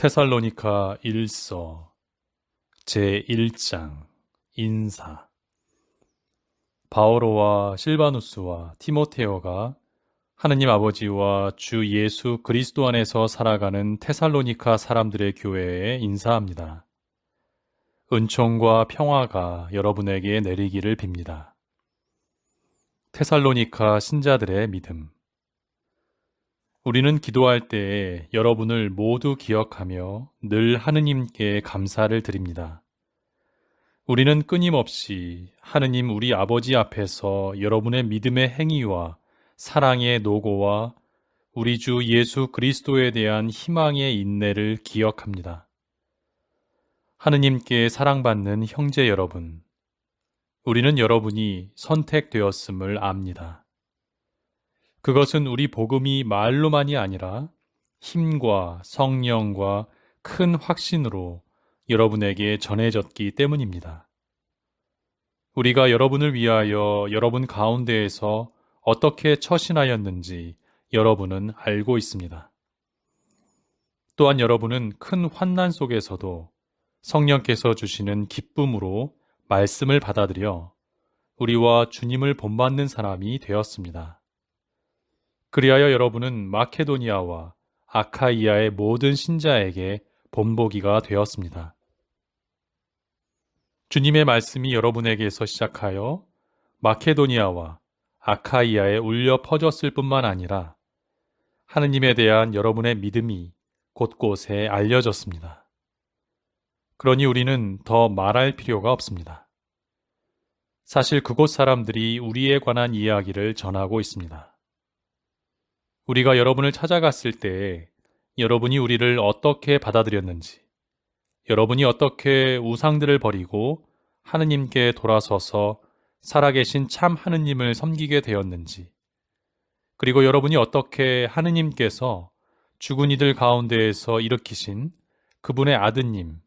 테살로니가 1서 제1장 인사. 바오로와 실바누스와 티모테오가 하느님 아버지와 주 예수 그리스도 안에서 살아가는 테살로니가 사람들의 교회에 인사합니다. 은총과 평화가 여러분에게 내리기를 빕니다. 테살로니가 신자들의 믿음. 우리는 기도할 때에 여러분을 모두 기억하며 늘 하느님께 감사를 드립니다. 우리는 끊임없이 하느님 우리 아버지 앞에서 여러분의 믿음의 행위와 사랑의 노고와 우리 주 예수 그리스도에 대한 희망의 인내를 기억합니다. 하느님께 사랑받는 형제 여러분, 우리는 여러분이 선택되었음을 압니다. 그것은 우리 복음이 말로만이 아니라 힘과 성령과 큰 확신으로 여러분에게 전해졌기 때문입니다. 우리가 여러분을 위하여 여러분 가운데에서 어떻게 처신하였는지 여러분은 알고 있습니다. 또한 여러분은 큰 환난 속에서도 성령께서 주시는 기쁨으로 말씀을 받아들여 우리와 주님을 본받는 사람이 되었습니다. 그리하여 여러분은 마케도니아와 아카이아의 모든 신자에게 본보기가 되었습니다. 주님의 말씀이 여러분에게서 시작하여 마케도니아와 아카이아에 울려 퍼졌을 뿐만 아니라 하느님에 대한 여러분의 믿음이 곳곳에 알려졌습니다. 그러니 우리는 더 말할 필요가 없습니다. 사실 그곳 사람들이 우리에 관한 이야기를 전하고 있습니다. 우리가 여러분을 찾아갔을 때에 여러분이 우리를 어떻게 받아들였는지, 여러분이 어떻게 우상들을 버리고 하느님께 돌아서서 살아계신 참 하느님을 섬기게 되었는지, 그리고 여러분이 어떻게 하느님께서 죽은 이들 가운데에서 일으키신 그분의 아드님,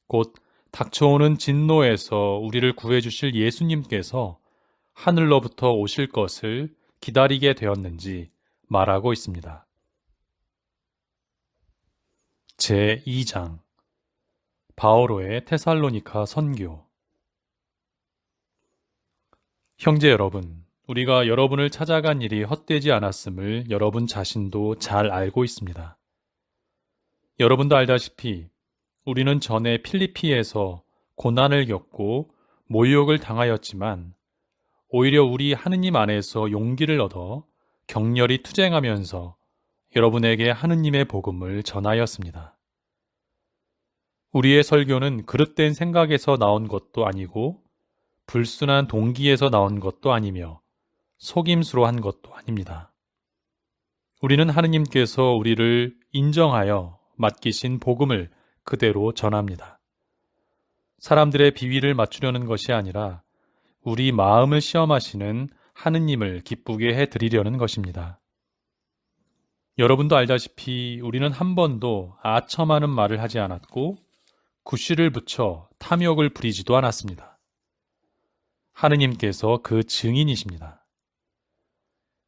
곧 닥쳐오는 진노에서 우리를 구해주실 예수님께서 하늘로부터 오실 것을 기다리게 되었는지 말하고 있습니다. 제2장 바오로의 테살로니가 선교. 형제 여러분, 우리가 여러분을 찾아간 일이 헛되지 않았음을 여러분 자신도 잘 알고 있습니다. 여러분도 알다시피 우리는 전에 필리피에서 고난을 겪고 모욕을 당하였지만 오히려 우리 하느님 안에서 용기를 얻어 격렬히 투쟁하면서 여러분에게 하느님의 복음을 전하였습니다. 우리의 설교는 그릇된 생각에서 나온 것도 아니고 불순한 동기에서 나온 것도 아니며 속임수로 한 것도 아닙니다. 우리는 하느님께서 우리를 인정하여 맡기신 복음을 그대로 전합니다. 사람들의 비위를 맞추려는 것이 아니라 우리 마음을 시험하시는 하느님을 기쁘게 해드리려는 것입니다. 여러분도 알다시피 우리는 한 번도 아첨하는 말을 하지 않았고 구실을 붙여 탐욕을 부리지도 않았습니다. 하느님께서 그 증인이십니다.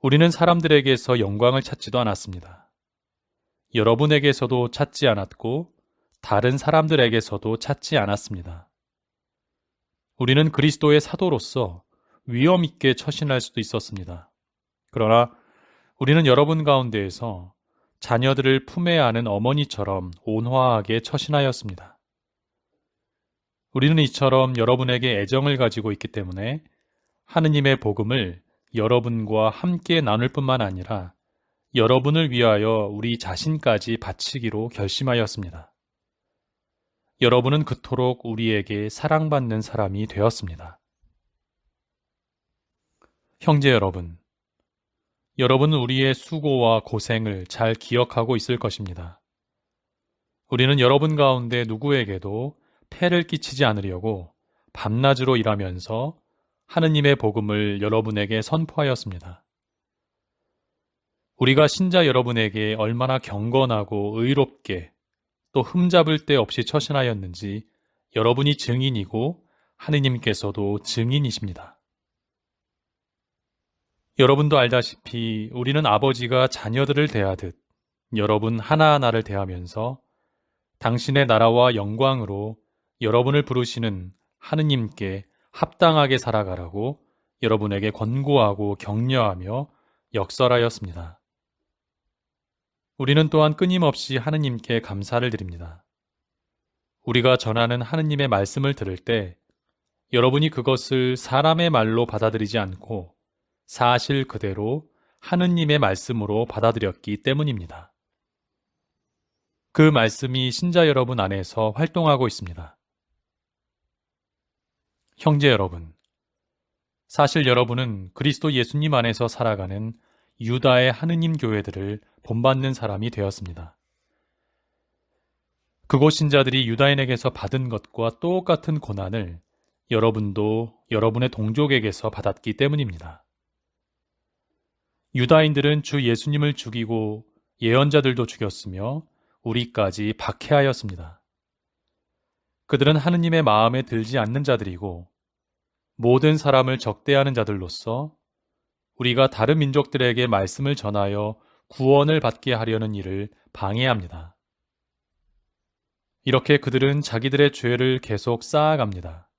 우리는 사람들에게서 영광을 찾지도 않았습니다. 여러분에게서도 찾지 않았고 다른 사람들에게서도 찾지 않았습니다. 우리는 그리스도의 사도로서 위험 있게 처신할 수도 있었습니다. 그러나 우리는 여러분 가운데에서 자녀들을 품에 안은 어머니처럼 온화하게 처신하였습니다. 우리는 이처럼 여러분에게 애정을 가지고 있기 때문에 하느님의 복음을 여러분과 함께 나눌 뿐만 아니라 여러분을 위하여 우리 자신까지 바치기로 결심하였습니다. 여러분은 그토록 우리에게 사랑받는 사람이 되었습니다. 형제 여러분, 여러분은 우리의 수고와 고생을 잘 기억하고 있을 것입니다. 우리는 여러분 가운데 누구에게도 폐를 끼치지 않으려고 밤낮으로 일하면서 하느님의 복음을 여러분에게 선포하였습니다. 우리가 신자 여러분에게 얼마나 경건하고 의롭게 또 흠잡을 데 없이 처신하였는지 여러분이 증인이고 하느님께서도 증인이십니다. 여러분도 알다시피 우리는 아버지가 자녀들을 대하듯 여러분 하나하나를 대하면서 당신의 나라와 영광으로 여러분을 부르시는 하느님께 합당하게 살아가라고 여러분에게 권고하고 격려하며 역설하였습니다. 우리는 또한 끊임없이 하느님께 감사를 드립니다. 우리가 전하는 하느님의 말씀을 들을 때 여러분이 그것을 사람의 말로 받아들이지 않고 사실 그대로 하느님의 말씀으로 받아들였기 때문입니다. 그 말씀이 신자 여러분 안에서 활동하고 있습니다. 형제 여러분, 사실 여러분은 그리스도 예수님 안에서 살아가는 유다의 하느님 교회들을 본받는 사람이 되었습니다. 그곳 신자들이 유다인에게서 받은 것과 똑같은 고난을 여러분도 여러분의 동족에게서 받았기 때문입니다. 유다인들은 주 예수님을 죽이고 예언자들도 죽였으며 우리까지 박해하였습니다. 그들은 하느님의 마음에 들지 않는 자들이고 모든 사람을 적대하는 자들로서 우리가 다른 민족들에게 말씀을 전하여 구원을 받게 하려는 일을 방해합니다. 이렇게 그들은 자기들의 죄를 계속 쌓아갑니다.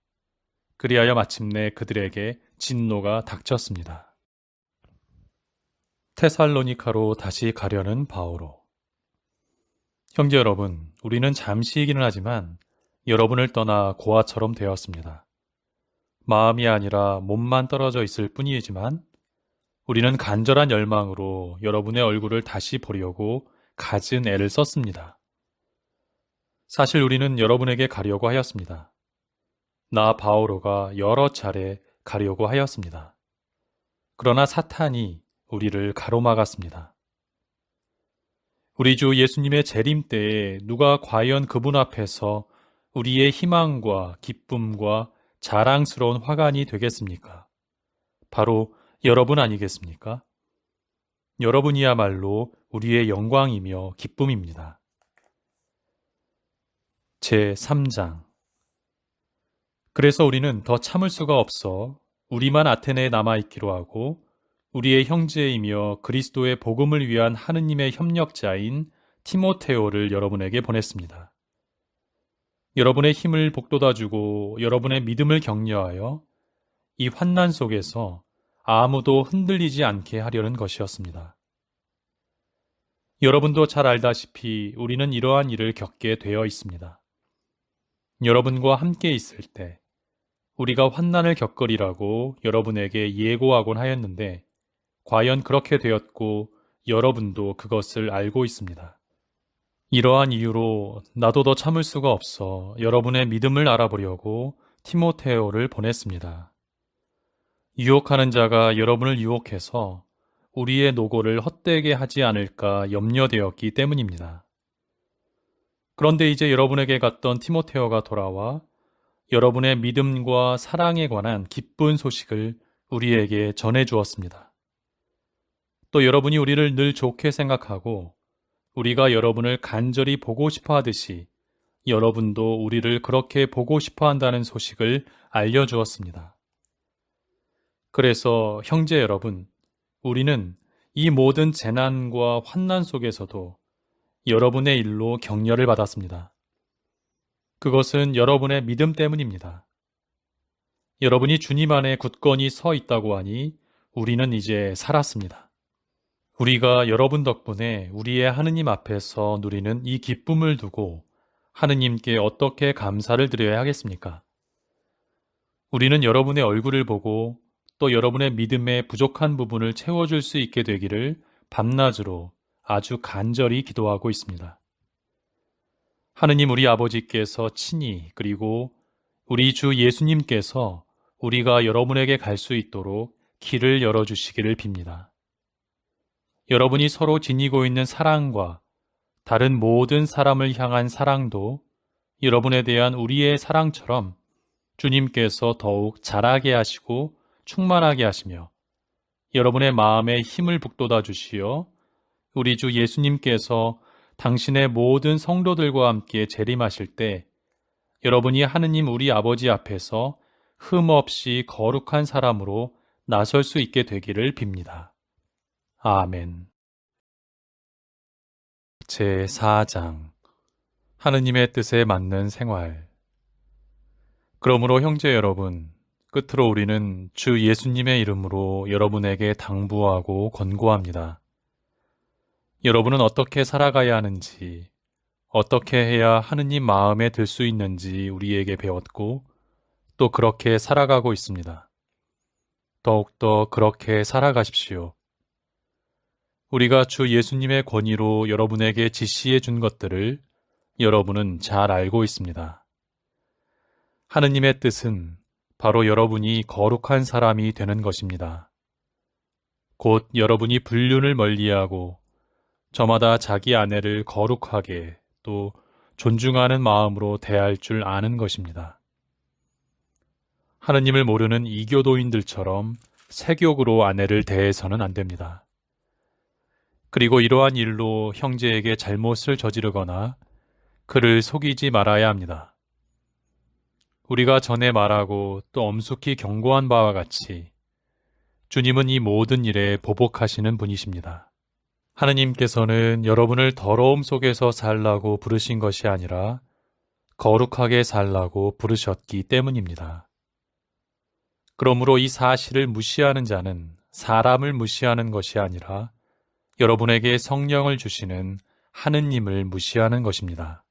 그리하여 마침내 그들에게 진노가 닥쳤습니다. 테살로니카로 다시 가려는 바오로. 형제 여러분, 우리는 잠시이기는 하지만 여러분을 떠나 고아처럼 되었습니다. 마음이 아니라 몸만 떨어져 있을 뿐이지만 우리는 간절한 열망으로 여러분의 얼굴을 다시 보려고 갖은 애를 썼습니다. 사실 우리는 여러분에게 가려고 하였습니다. 나 바오로가 여러 차례 가려고 하였습니다. 그러나 사탄이 우리를 가로막았습니다. 우리 주 예수님의 재림 때에 누가 과연 그분 앞에서 우리의 희망과 기쁨과 자랑스러운 화관이 되겠습니까? 바로 여러분 아니겠습니까? 여러분이야말로 우리의 영광이며 기쁨입니다. 제3장. 그래서 우리는 더 참을 수가 없어 우리만 아테네에 남아있기로 하고 우리의 형제이며 그리스도의 복음을 위한 하느님의 협력자인 티모테오를 여러분에게 보냈습니다. 여러분의 힘을 북돋아주고 여러분의 믿음을 격려하여 이 환난 속에서 아무도 흔들리지 않게 하려는 것이었습니다. 여러분도 잘 알다시피 우리는 이러한 일을 겪게 되어 있습니다. 여러분과 함께 있을 때 우리가 환난을 겪으리라고 여러분에게 예고하곤 하였는데 과연 그렇게 되었고 여러분도 그것을 알고 있습니다. 이러한 이유로 나도 더 참을 수가 없어 여러분의 믿음을 알아보려고 티모테오를 보냈습니다. 유혹하는 자가 여러분을 유혹해서 우리의 노고를 헛되게 하지 않을까 염려되었기 때문입니다. 그런데 이제 여러분에게 갔던 티모테오가 돌아와 여러분의 믿음과 사랑에 관한 기쁜 소식을 우리에게 전해 주었습니다. 또 여러분이 우리를 늘 좋게 생각하고 우리가 여러분을 간절히 보고 싶어 하듯이 여러분도 우리를 그렇게 보고 싶어 한다는 소식을 알려주었습니다. 그래서 형제 여러분, 우리는 이 모든 재난과 환난 속에서도 여러분의 일로 격려를 받았습니다. 그것은 여러분의 믿음 때문입니다. 여러분이 주님 안에 굳건히 서 있다고 하니 우리는 이제 살았습니다. 우리가 여러분 덕분에 우리의 하느님 앞에서 누리는 이 기쁨을 두고 하느님께 어떻게 감사를 드려야 하겠습니까? 우리는 여러분의 얼굴을 보고 또 여러분의 믿음의 부족한 부분을 채워줄 수 있게 되기를 밤낮으로 아주 간절히 기도하고 있습니다. 하느님 우리 아버지께서 친히 그리고 우리 주 예수님께서 우리가 여러분에게 갈 수 있도록 길을 열어주시기를 빕니다. 여러분이 서로 지니고 있는 사랑과 다른 모든 사람을 향한 사랑도 여러분에 대한 우리의 사랑처럼 주님께서 더욱 자라게 하시고 충만하게 하시며 여러분의 마음에 힘을 북돋아 주시어 우리 주 예수님께서 당신의 모든 성도들과 함께 재림하실 때 여러분이 하느님 우리 아버지 앞에서 흠없이 거룩한 사람으로 나설 수 있게 되기를 빕니다. 아멘. 제4장. 하느님의 뜻에 맞는 생활. 그러므로 형제 여러분, 끝으로 우리는 주 예수님의 이름으로 여러분에게 당부하고 권고합니다. 여러분은 어떻게 살아가야 하는지, 어떻게 해야 하느님 마음에 들 수 있는지 우리에게 배웠고, 또 그렇게 살아가고 있습니다. 더욱더 그렇게 살아가십시오. 우리가 주 예수님의 권위로 여러분에게 지시해 준 것들을 여러분은 잘 알고 있습니다. 하느님의 뜻은 바로 여러분이 거룩한 사람이 되는 것입니다. 곧 여러분이 불륜을 멀리하고 저마다 자기 아내를 거룩하게 또 존중하는 마음으로 대할 줄 아는 것입니다. 하느님을 모르는 이교도인들처럼 세욕으로 아내를 대해서는 안 됩니다. 그리고 이러한 일로 형제에게 잘못을 저지르거나 그를 속이지 말아야 합니다. 우리가 전에 말하고 또 엄숙히 경고한 바와 같이 주님은 이 모든 일에 보복하시는 분이십니다. 하느님께서는 여러분을 더러움 속에서 살라고 부르신 것이 아니라 거룩하게 살라고 부르셨기 때문입니다. 그러므로 이 사실을 무시하는 자는 사람을 무시하는 것이 아니라 여러분에게 성령을 주시는 하느님을 무시하는 것입니다.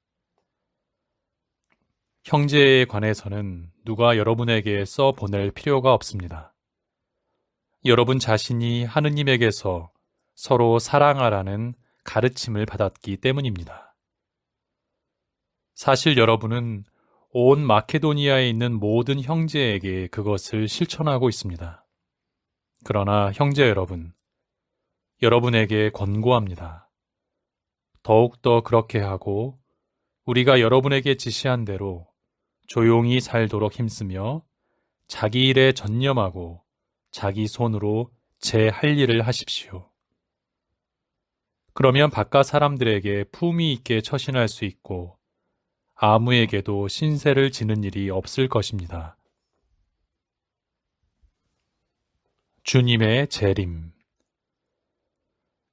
형제에 관해서는 누가 여러분에게 써보낼 필요가 없습니다. 여러분 자신이 하느님에게서 서로 사랑하라는 가르침을 받았기 때문입니다. 사실 여러분은 온 마케도니아에 있는 모든 형제에게 그것을 실천하고 있습니다. 그러나 형제 여러분, 여러분에게 권고합니다. 더욱더 그렇게 하고 우리가 여러분에게 지시한 대로 조용히 살도록 힘쓰며 자기 일에 전념하고 자기 손으로 제 할 일을 하십시오. 그러면 바깥 사람들에게 품위 있게 처신할 수 있고 아무에게도 신세를 지는 일이 없을 것입니다. 주님의 재림.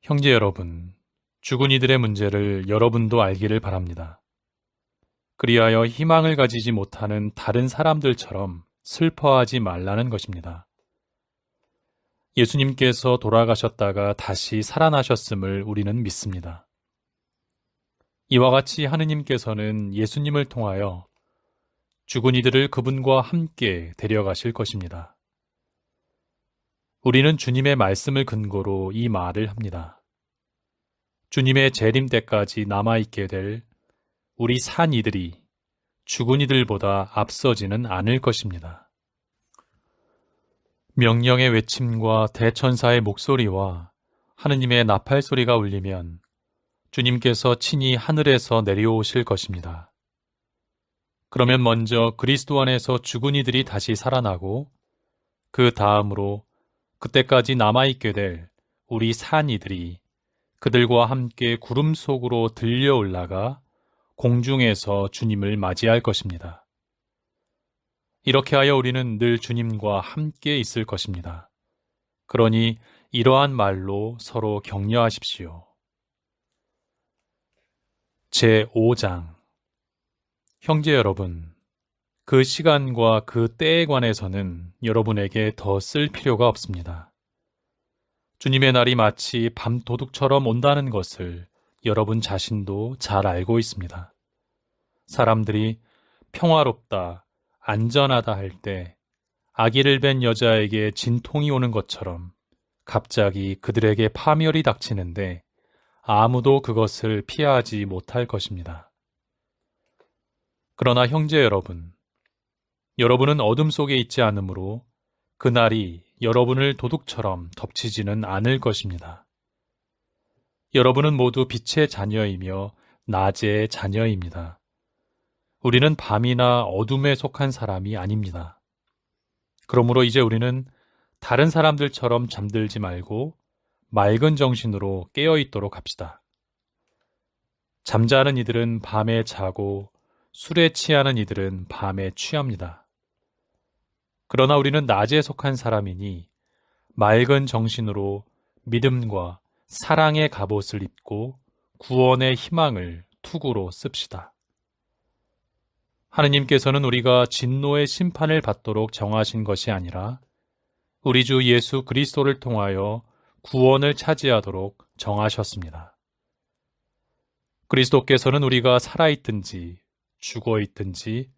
형제 여러분, 죽은 이들의 문제를 여러분도 알기를 바랍니다. 그리하여 희망을 가지지 못하는 다른 사람들처럼 슬퍼하지 말라는 것입니다. 예수님께서 돌아가셨다가 다시 살아나셨음을 우리는 믿습니다. 이와 같이 하느님께서는 예수님을 통하여 죽은 이들을 그분과 함께 데려가실 것입니다. 우리는 주님의 말씀을 근거로 이 말을 합니다. 주님의 재림 때까지 남아있게 될 우리 산 이들이 죽은 이들보다 앞서지는 않을 것입니다. 명령의 외침과 대천사의 목소리와 하느님의 나팔 소리가 울리면 주님께서 친히 하늘에서 내려오실 것입니다. 그러면 먼저 그리스도 안에서 죽은 이들이 다시 살아나고 그 다음으로 그때까지 남아있게 될 우리 산 이들이 그들과 함께 구름 속으로 들려 올라가 공중에서 주님을 맞이할 것입니다. 이렇게 하여 우리는 늘 주님과 함께 있을 것입니다. 그러니 이러한 말로 서로 격려하십시오. 제5장. 형제 여러분, 그 시간과 그 때에 관해서는 여러분에게 더 쓸 필요가 없습니다. 주님의 날이 마치 밤도둑처럼 온다는 것을 여러분 자신도 잘 알고 있습니다. 사람들이 평화롭다, 안전하다 할 때 아기를 뵌 여자에게 진통이 오는 것처럼 갑자기 그들에게 파멸이 닥치는데 아무도 그것을 피하지 못할 것입니다. 그러나 형제 여러분, 여러분은 어둠 속에 있지 않으므로 그날이 여러분을 도둑처럼 덮치지는 않을 것입니다. 여러분은 모두 빛의 자녀이며 낮의 자녀입니다. 우리는 밤이나 어둠에 속한 사람이 아닙니다. 그러므로 이제 우리는 다른 사람들처럼 잠들지 말고 맑은 정신으로 깨어 있도록 합시다. 잠자는 이들은 밤에 자고 술에 취하는 이들은 밤에 취합니다. 그러나 우리는 낮에 속한 사람이니 맑은 정신으로 믿음과 사랑의 갑옷을 입고 구원의 희망을 투구로 씁시다. 하느님께서는 우리가 진노의 심판을 받도록 정하신 것이 아니라 우리 주 예수 그리스도를 통하여 구원을 차지하도록 정하셨습니다. 그리스도께서는 우리가 살아있든지 죽어있든지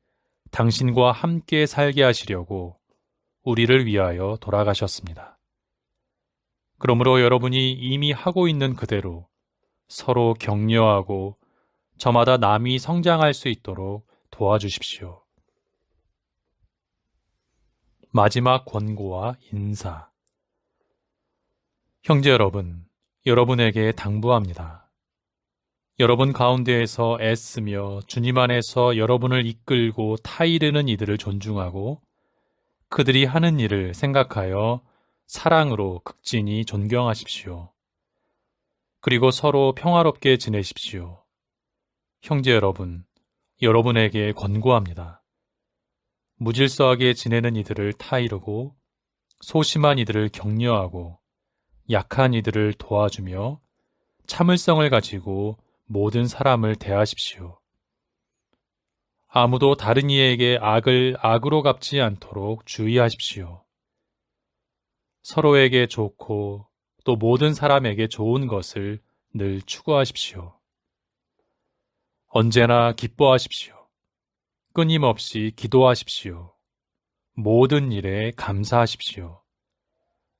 당신과 함께 살게 하시려고 우리를 위하여 돌아가셨습니다. 그러므로 여러분이 이미 하고 있는 그대로 서로 격려하고 저마다 남이 성장할 수 있도록 도와주십시오. 마지막 권고와 인사. 형제 여러분, 여러분에게 당부합니다. 여러분 가운데에서 애쓰며 주님 안에서 여러분을 이끌고 타이르는 이들을 존중하고 그들이 하는 일을 생각하여 사랑으로 극진히 존경하십시오. 그리고 서로 평화롭게 지내십시오. 형제 여러분, 여러분에게 권고합니다. 무질서하게 지내는 이들을 타이르고 소심한 이들을 격려하고 약한 이들을 도와주며 참을성을 가지고 모든 사람을 대하십시오. 아무도 다른 이에게 악을 악으로 갚지 않도록 주의하십시오. 서로에게 좋고 또 모든 사람에게 좋은 것을 늘 추구하십시오. 언제나 기뻐하십시오. 끊임없이 기도하십시오. 모든 일에 감사하십시오.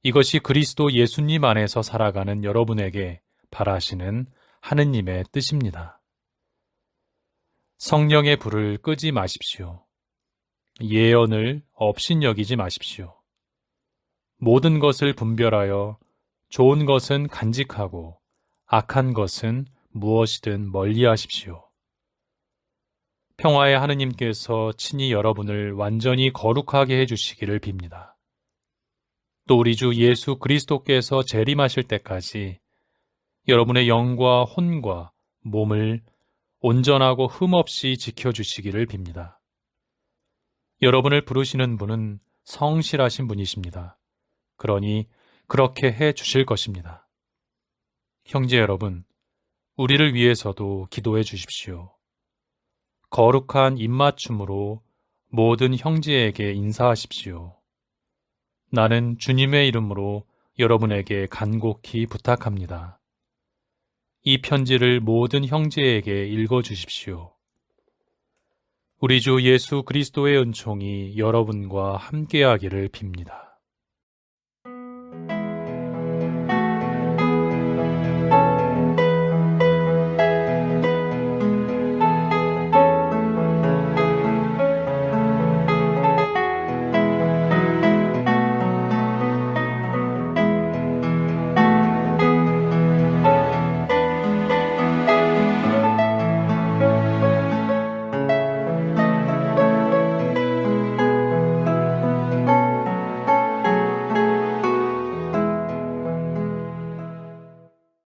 이것이 그리스도 예수님 안에서 살아가는 여러분에게 바라시는 하느님의 뜻입니다. 성령의 불을 끄지 마십시오. 예언을 업신여기지 마십시오. 모든 것을 분별하여 좋은 것은 간직하고 악한 것은 무엇이든 멀리하십시오. 평화의 하느님께서 친히 여러분을 완전히 거룩하게 해주시기를 빕니다. 또 우리 주 예수 그리스도께서 재림하실 때까지 여러분의 영과 혼과 몸을 온전하고 흠없이 지켜주시기를 빕니다. 여러분을 부르시는 분은 성실하신 분이십니다. 그러니 그렇게 해 주실 것입니다. 형제 여러분, 우리를 위해서도 기도해 주십시오. 거룩한 입맞춤으로 모든 형제에게 인사하십시오. 나는 주님의 이름으로 여러분에게 간곡히 부탁합니다. 이 편지를 모든 형제에게 읽어주십시오. 우리 주 예수 그리스도의 은총이 여러분과 함께하기를 빕니다.